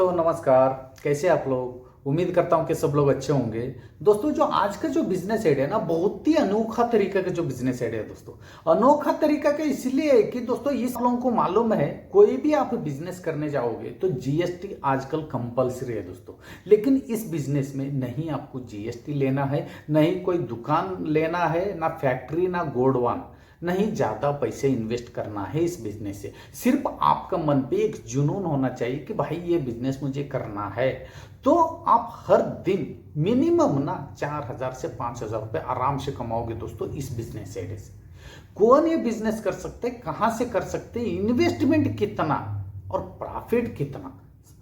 दोस्तों नमस्कार। कैसे आप लोग? उम्मीद करता हूं कि सब लोग अच्छे होंगे। दोस्तों जो आज का जो बिजनेस आइडिया है ना, बहुत ही अनोखा तरीका का जो बिजनेस आइडिया है दोस्तों। अनोखा तरीका का इसलिए है कि दोस्तों इस लोगों को मालूम है कोई भी आप बिजनेस करने जाओगे तो जीएसटी आजकल कंपलसरी है दोस्तों। लेकिन इस बिजनेस में नहीं आपको जीएसटी लेना है, नहीं कोई दुकान लेना है, ना फैक्ट्री, ना गोडवान, नहीं ज्यादा पैसे इन्वेस्ट करना है इस बिजनेस से। सिर्फ आपका मन पे एक जुनून होना चाहिए कि भाई ये बिजनेस मुझे करना है। तो आप हर दिन मिनिमम ना 4,000 से 5,000 रुपए आराम से कमाओगे दोस्तों इस बिजनेस से। कौन ये बिजनेस कर सकते हैं, कहां से कर सकते हैं, इन्वेस्टमेंट कितना और प्रॉफिट कितना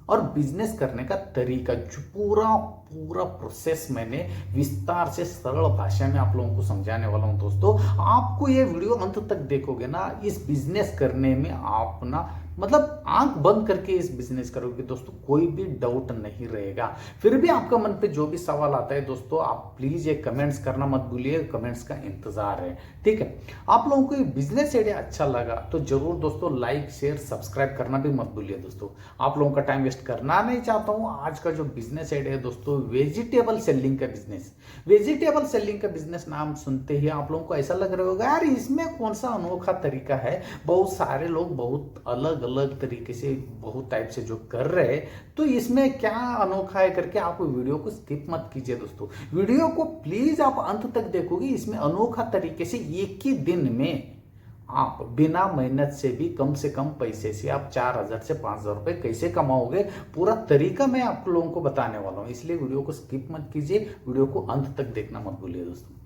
और बिजनेस करने का तरीका, जो पूरा पूरा प्रोसेस मैंने विस्तार से सरल भाषा में आप लोगों को समझाने वाला हूं दोस्तों। आपको ये वीडियो अंत तक देखोगे ना, इस बिजनेस करने में आप ना मतलब आंख बंद करके इस बिजनेस करोगे दोस्तों, कोई भी डाउट नहीं रहेगा। फिर भी आपका मन पे जो भी सवाल आता है दोस्तों, आप प्लीज ये कमेंट्स करना मत भूलिए, कमेंट्स का इंतजार है, ठीक है। आप लोगों को ये बिजनेस आइडिया अच्छा लगा तो जरूर दोस्तों लाइक शेयर सब्सक्राइब करना भी मत भूलिए दोस्तों। आप लोगों का टाइम वेस्ट करना नहीं चाहता हूं। आज का जो बिजनेस आइडिया है दोस्तों, वेजिटेबल सेलिंग का बिजनेस। वेजिटेबल सेलिंग का बिजनेस नाम सुनते ही आप लोगों को ऐसा लग रहा होगा यार इसमें कौन सा अनोखा तरीका है, बहुत सारे लोग बहुत अलग अलग तरीके से बहुत टाइप से जो कर रहे हैं, तो इसमें क्या अनोखा है करके आप वीडियो को स्किप मत कीजिए दोस्तों। वीडियो को प्लीज आप अंत तक देखोगे। इसमें अनोखा तरीके से एक ही दिन में आप बिना मेहनत से कम पैसे से आप 4,000 से 5,000 रुपए कैसे कमाओगे, पूरा तरीका मैं आप लोगों को बताने वाला हूं। इसलिए वीडियो को स्किप मत कीजिए, वीडियो को अंत तक देखना मत भूलिए दोस्तों।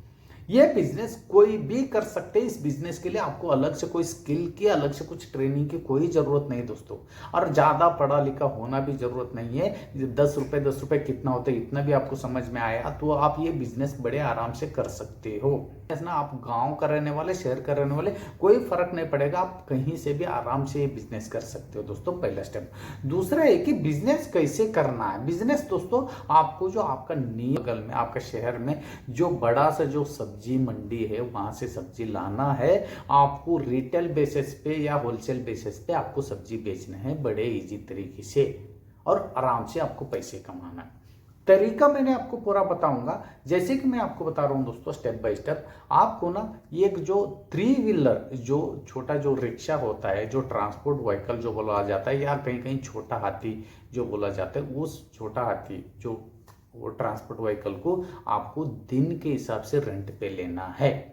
ये बिजनेस कोई भी कर सकते हैं। इस बिजनेस के लिए आपको अलग से कोई स्किल की, अलग से कुछ ट्रेनिंग की कोई जरूरत नहीं दोस्तों। और ज्यादा पढ़ा लिखा होना भी जरूरत नहीं है। 10 रुपए कितना होता है इतना भी आपको समझ में आया तो आप ये बिजनेस बड़े आराम से कर सकते हो ना। आप गांव का रहने वाले, शहर का रहने वाले, कोई फर्क नहीं पड़ेगा, आप कहीं से भी आराम से ये बिजनेस कर सकते हो दोस्तों। पहला स्टेप। दूसरा है कि बिजनेस कैसे करना है। बिजनेस दोस्तों आपको जो आपका बगल में, आपका शहर में जो बड़ा सा जो सब्जी मंडी है वहां से सब्जी लाना है। आपको रिटेल बेसिस पे या होलसेल बेसिस पे आपको सब्जी बेचना है बड़े इजी तरीके से और आराम से आपको पैसे कमाना है। तरीका मैंने आपको पूरा बताऊंगा, जैसे कि मैं आपको बता रहा हूं दोस्तों स्टेप बाय स्टेप। आपको ना एक जो 3 व्हीलर, जो छोटा जो रिक्शा होता है, जो ट्रांसपोर्ट व्हीकल जो बोला जाता है, या कहीं कहीं छोटा हाथी जो बोला जाता है, उस छोटा हाथी जो वो ट्रांसपोर्ट व्हीकल को आपको दिन के हिसाब से रेंट पे लेना है।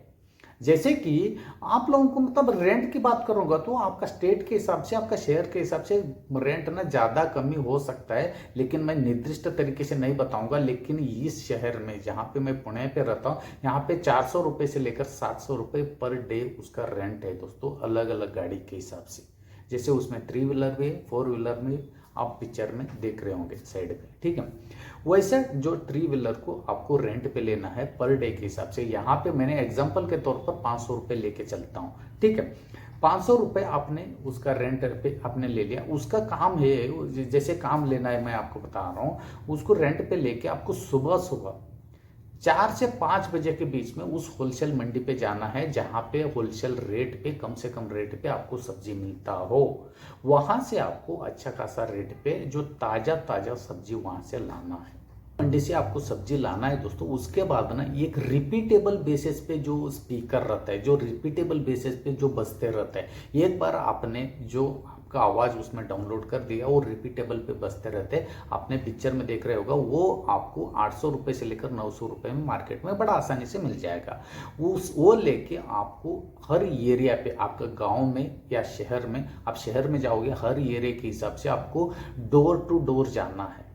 जैसे कि आप लोगों को मतलब रेंट की बात करूंगा तो आपका स्टेट के हिसाब से, आपका शहर के हिसाब से रेंट ना ज्यादा कमी हो सकता है, लेकिन मैं निर्दिष्ट तरीके से नहीं बताऊंगा। लेकिन इस शहर में जहां पे मैं पुणे पे रहता हूं, यहाँ पे 400 रुपए से लेकर 700 रुपए पर डे उसका रेंट है दोस्तों, अलग अलग गाड़ी के हिसाब से। जैसे उसमें 3 व्हीलर भी है, 4 व्हीलर में आप पिक्चर में देख रहे होंगे साइड पे, ठीक है। वैसे जो 3 व्हीलर को आपको रेंट पे लेना है पर डे के हिसाब से, यहाँ पे मैंने एग्जांपल के तौर पर 500 रुपए लेके चलता हूँ, ठीक है। 500 रुपए आपने उसका रेंट पे आपने ले लिया। उसका काम है, जैसे काम लेना है मैं आपको बता रहा हूँ, उसको रेंट पे लेके आपको सुबह सुबह 4 से 5 बजे के बीच में उस होलसेल मंडी पे जाना है जहां पे होलसेल रेट पे, कम से कम रेट पे आपको सब्जी मिलता हो। वहां से आपको अच्छा खासा रेट पे जो ताजा ताजा सब्जी वहां से लाना है। मंडी से आपको सब्जी लाना है दोस्तों। उसके बाद ना एक रिपीटेबल बेसिस पे जो स्पीकर रहता है, जो रिपीटेबल बेसिस पे जो बजते रहता है, एक बार आपने जो का आवाज उसमें डाउनलोड कर दिया, वो रिपीटेबल पे बजते रहते हैं। आपने पिक्चर में देख रहे होगा, वो आपको 800 रुपए से लेकर 900 रुपए में मार्केट में बड़ा आसानी से मिल जाएगा। वो लेके आपको हर एरिया पे, आपका गांव में या शहर में, आप शहर में जाओगे, हर एरिया के हिसाब से आपको डोर टू डोर जाना है।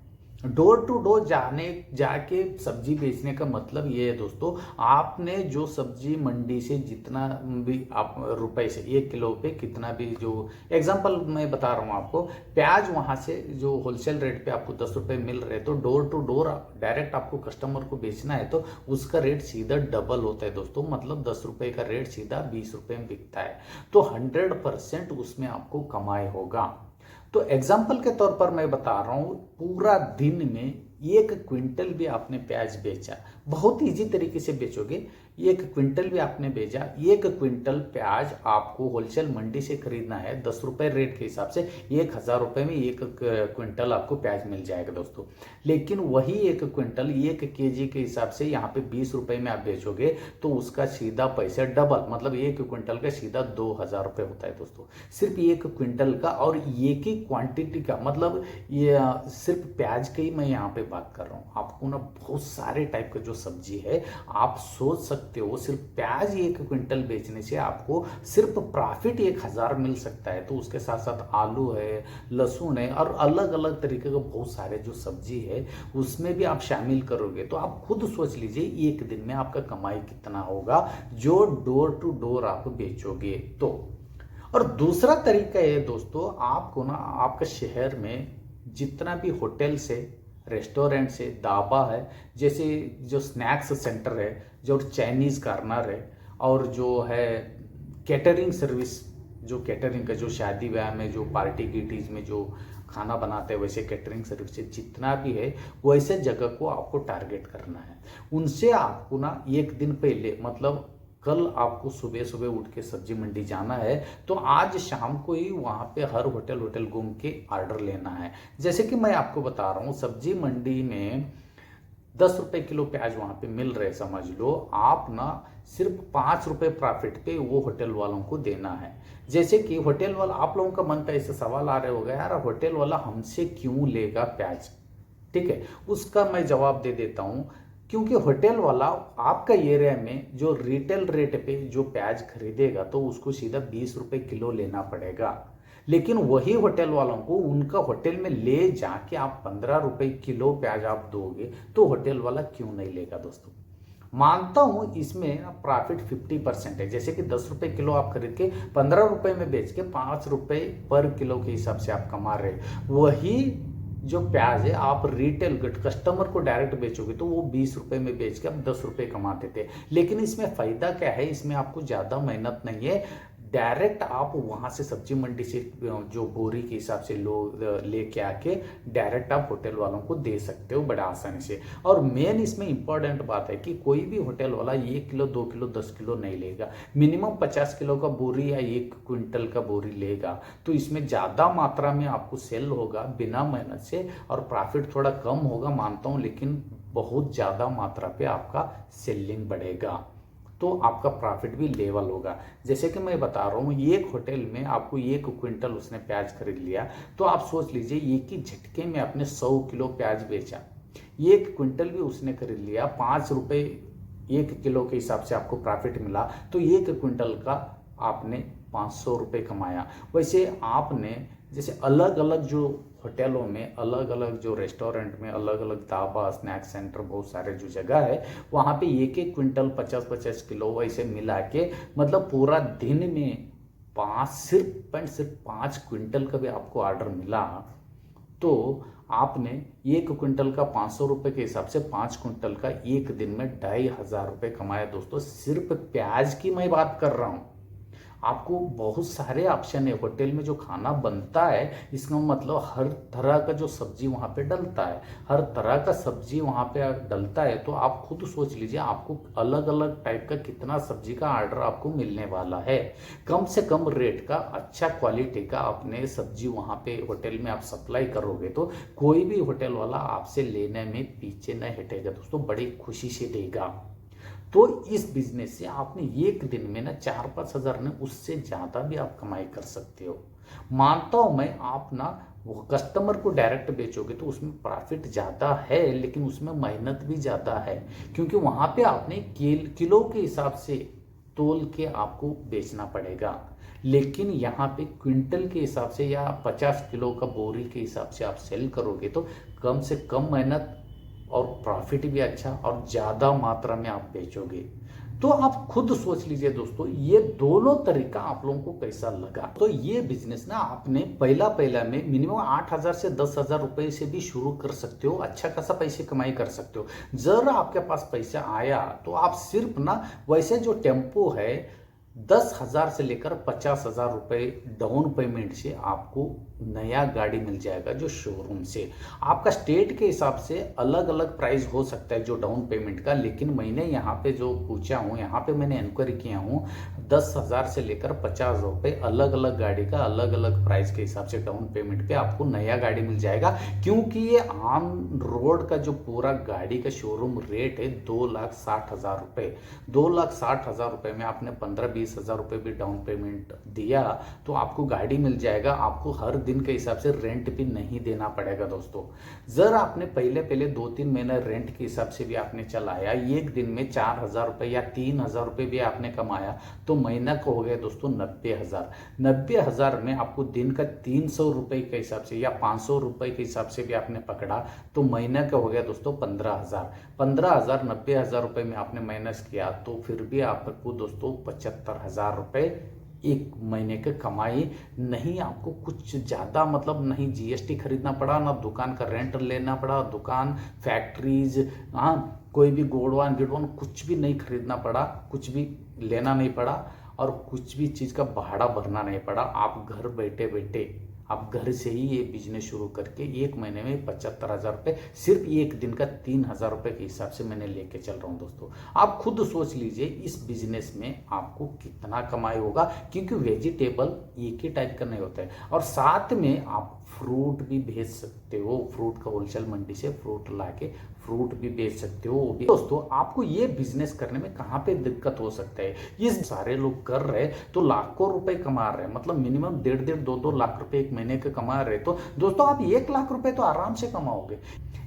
डोर टू डोर जाके सब्जी बेचने का मतलब ये है दोस्तों, आपने जो सब्जी मंडी से जितना भी आप रुपए से 1 किलो पे कितना भी, जो एग्जांपल मैं बता रहा हूँ आपको, प्याज वहां से जो होलसेल रेट पे आपको 10 रुपए मिल रहे, तो डोर टू डोर डायरेक्ट आपको कस्टमर को बेचना है तो उसका रेट सीधा डबल होता है दोस्तों। मतलब 10 रुपए का रेट सीधा 20 रुपए में बिकता है, तो 100% उसमें आपको कमाई होगा। तो एग्जाम्पल के तौर पर मैं बता रहा हूं, पूरा दिन में 1 क्विंटल भी आपने प्याज बेचा, बहुत ईजी तरीके से बेचोगे। 1 क्विंटल भी आपने भेजा, 1 क्विंटल प्याज आपको होलसेल मंडी से खरीदना है 10 रुपए रेट के हिसाब से, 1000 रुपए में 1 क्विंटल आपको प्याज मिल जाएगा दोस्तों। लेकिन वही 1 क्विंटल 1 केजी के हिसाब से यहाँ पे 20 रुपए में आप बेचोगे तो उसका सीधा पैसा डबल, मतलब 1 क्विंटल का सीधा 2000 रुपए होता है दोस्तों, सिर्फ 1 क्विंटल का। और एक ही क्वांटिटी का, मतलब ये सिर्फ प्याज की मैं यहाँ पे बात कर रहा हूँ। आपको ना बहुत सारे टाइप का जो सब्जी है आप सोच सकते हो, सिर्फ प्याज 1 क्विंटल बेचने से आपको सिर्फ प्रॉफिट 1000 मिल सकता है। तो उसके साथ साथ आलू है, लहसुन है और अलग अलग तरीके का बहुत सारे जो सब्जी है उसमें भी आप शामिल करोगे तो आप खुद सोच लीजिए एक दिन में आपका कमाई कितना होगा जो डोर टू डोर आप बेचोगे तो। और दूसरा तरीका है दोस्तों, आपको ना आपके शहर में जितना भी होटल से, रेस्टोरेंट से, ढाबा है, जैसे जो स्नैक्स सेंटर है, जो चाइनीज कॉर्नर है और जो है कैटरिंग सर्विस, जो कैटरिंग का जो शादी ब्याह में जो पार्टी गिटीज में जो खाना बनाते हैं वैसे कैटरिंग सर्विस जितना भी है वैसे जगह को आपको टारगेट करना है। उनसे आपको ना एक दिन पहले, मतलब कल आपको सुबह सुबह उठ के सब्जी मंडी जाना है तो आज शाम को ही वहाँ पे हर होटल घूम के ऑर्डर लेना है। जैसे कि मैं आपको बता रहा हूँ सब्जी मंडी में 10 रुपए किलो प्याज वहाँ पे मिल रहे, समझ लो आप ना सिर्फ 5 रुपए प्रॉफिट पे वो होटल वालों को देना है। जैसे कि होटल वाला, आप लोगों का मन का ऐसे सवाल आ रहे होगा यार होटल वाला हमसे क्यों लेगा प्याज, ठीक है, उसका मैं जवाब दे देता हूँ। क्योंकि होटल वाला आपका एरिया में जो रिटेल रेट पे जो प्याज खरीदेगा तो उसको सीधा 20 रुपए किलो लेना पड़ेगा। लेकिन वही होटल वालों को उनका होटल में ले जाके आप 15 रुपए किलो प्याज आप दोगे तो होटल वाला क्यों नहीं लेगा दोस्तों। मानता हूं इसमें प्रॉफिट 50% है। जैसे कि 10 रुपए किलो आप खरीद के 15 रुपए में बेच के 5 रुपए पर किलो के हिसाब से आप कमा रहे, वही जो प्याज है आप रिटेल कस्टमर को डायरेक्ट बेचोगे तो वो 20 रुपए में बेच के आप 10 रुपए कमाते थे। लेकिन इसमें फायदा क्या है, इसमें आपको ज्यादा मेहनत नहीं है, डायरेक्ट आप वहां से सब्जी मंडी से जो बोरी के हिसाब से लोग लेके आके डायरेक्ट आप होटल वालों को दे सकते हो बड़ा आसानी से। और मेन इसमें इंपॉर्टेंट बात है कि कोई भी होटल वाला 1 किलो 2 किलो 10 किलो नहीं लेगा, मिनिमम 50 किलो का बोरी या 1 क्विंटल का बोरी लेगा। तो इसमें ज्यादा मात्रा में आपको सेल होगा बिना मेहनत से और प्रॉफिट थोड़ा कम होगा मानता हूं, लेकिन बहुत ज्यादा मात्रा पे आपका सेलिंग बढ़ेगा तो आपका प्रॉफिट भी लेवल होगा। जैसे कि मैं बता रहा हूँ एक होटल में आपको 1 क्विंटल उसने प्याज खरीद लिया तो आप सोच लीजिए एक ही झटके में आपने 100 किलो प्याज बेचा, 1 क्विंटल भी उसने खरीद लिया, 5 रुपए 1 किलो के हिसाब से आपको प्रॉफिट मिला तो 1 क्विंटल का आपने 500 रुपए कमाया। वैसे आपने जैसे अलग अलग जो होटलों में, अलग अलग जो रेस्टोरेंट में, अलग अलग ढाबा, स्नैक्स सेंटर, बहुत सारे जो जगह है वहाँ पे 1 क्विंटल 50-50 किलो वैसे मिला के, मतलब पूरा दिन में सिर्फ 5 क्विंटल का भी आपको ऑर्डर मिला तो आपने 1 क्विंटल का 500 रुपए के हिसाब से 5 क्विंटल का एक दिन में 2500 रुपए कमाया दोस्तों। सिर्फ प्याज की मैं बात कर रहा हूँ। आपको बहुत सारे ऑप्शन है होटल में जो खाना बनता है, इसका मतलब हर तरह का जो सब्जी वहाँ पे डलता है, हर तरह का सब्जी वहाँ पे डलता है। तो आप खुद सोच लीजिए आपको अलग अलग टाइप का कितना सब्जी का ऑर्डर आपको मिलने वाला है। कम से कम रेट का अच्छा क्वालिटी का अपने सब्जी वहाँ पे होटल में आप सप्लाई करोगे तो कोई भी होटल वाला आपसे लेने में पीछे नहीं हटेगा दोस्तों, बड़ी खुशी से देगा। तो इस बिजनेस से आपने एक दिन में ना 4-5 हजार ने उससे ज्यादा भी आप कमाई कर सकते हो। मानता हूं मैं, आप ना वो कस्टमर को डायरेक्ट बेचोगे तो उसमें प्रॉफिट ज्यादा है लेकिन उसमें मेहनत भी ज्यादा है, क्योंकि वहां पे आपने किलो के हिसाब से तोल के आपको बेचना पड़ेगा। लेकिन यहाँ पे क्विंटल के हिसाब से या 50 किलो का बोरी के हिसाब से आप सेल करोगे तो कम से कम मेहनत और प्रॉफिट भी अच्छा और ज्यादा मात्रा में आप बेचोगे। तो आप खुद सोच लीजिए दोस्तों ये दोनों तरीका आप लोगों को कैसा लगा। तो ये बिजनेस ना आपने पहला में मिनिमम 8,000 से 10,000 रुपए से भी शुरू कर सकते हो, अच्छा खासा पैसे कमाई कर सकते हो। जरा आपके पास पैसा आया तो आप सिर्फ ना वैसे जो टेम्पो है 10,000 से लेकर 50,000 रुपए डाउन पेमेंट से आपको नया गाड़ी मिल जाएगा जो शोरूम से। आपका स्टेट के हिसाब से अलग अलग प्राइस हो सकता है जो डाउन पेमेंट का, लेकिन मैंने यहाँ पे जो पूछा हूँ, यहाँ पे मैंने इंक्वायरी किया हूँ, 10,000 से लेकर 50,000 रुपये अलग अलग गाड़ी का अलग अलग प्राइस के हिसाब से डाउन पेमेंट पे आपको नया गाड़ी मिल जाएगा। क्योंकि ये आम रोड का जो पूरा गाड़ी का शोरूम रेट है 2,60,000 रुपये। 2,60,000 रुपये में आपने 15-20 हज़ार रुपये भी डाउन पेमेंट दिया तो आपको गाड़ी मिल जाएगा। आपको हर दिन के हिसाब से रेंट भी नहीं देना पड़ेगा दोस्तों। जर आपने पहले 2-3 महीने रेंट के हिसाब से भी आपने चलाया, एक दिन में 4,000 रुपये या 3,000 रुपये भी आपने कमाया तो महीना का हो गया दोस्तों 90,000। 90,000 में आपको दिन का 300 रुपये के हिसाब से या 500 रुपये के हिसाब से भी आपने पकड़ा तो महीना का हो गया दोस्तों 15,000। 15,000 90,000 रुपये में आपने माइनस किया तो फिर भी आपको दोस्तों 75,000 रुपये एक महीने के कमाई। नहीं आपको कुछ ज़्यादा मतलब नहीं जीएसटी खरीदना पड़ा, ना दुकान का रेंट लेना पड़ा, दुकान फैक्ट्रीज कोई भी गोडवान गिडवान कुछ भी नहीं खरीदना पड़ा, कुछ भी लेना नहीं पड़ा और कुछ भी चीज़ का भाड़ा भरना नहीं पड़ा। आप घर बैठे बैठे आप घर से ही ये बिजनेस शुरू करके एक महीने में 75,000 रुपये सिर्फ एक दिन का 3,000 रुपये के हिसाब से मैंने लेके चल रहा हूँ दोस्तों। आप खुद सोच लीजिए इस बिजनेस में आपको कितना कमाई होगा, क्योंकि वेजिटेबल एक ही टाइप का नहीं होता है और साथ में आप फ्रूट भी बेच सकते हो। फ्रूट का होलसेल मंडी से फ्रूट लाके फ्रूट भी बेच सकते हो। दोस्तों आपको ये बिजनेस करने में कहाँ पे दिक्कत हो सकता है, ये सारे लोग कर रहे तो लाखों रुपए कमा रहे हैं, मतलब मिनिमम 1.5-2 लाख रुपए एक महीने के कमा रहे। तो दोस्तों आप 1 लाख रुपए तो आराम से कमाओगे।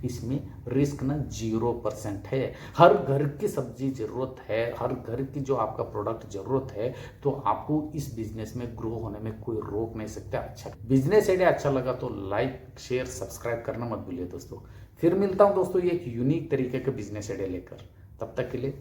इसमें रिस्क ना 0% है। हर घर की सब्जी जरूरत है, हर घर की जो आपका प्रोडक्ट जरूरत है, तो आपको इस बिजनेस में ग्रो होने में कोई रोक नहीं सकता। अच्छा बिजनेस आइडिया अच्छा लगा तो लाइक शेयर सब्सक्राइब करना मत भूलिए दोस्तों। फिर मिलता हूं दोस्तों एक यूनिक तरीके का बिजनेस आइडिया लेकर, तब तक के लिए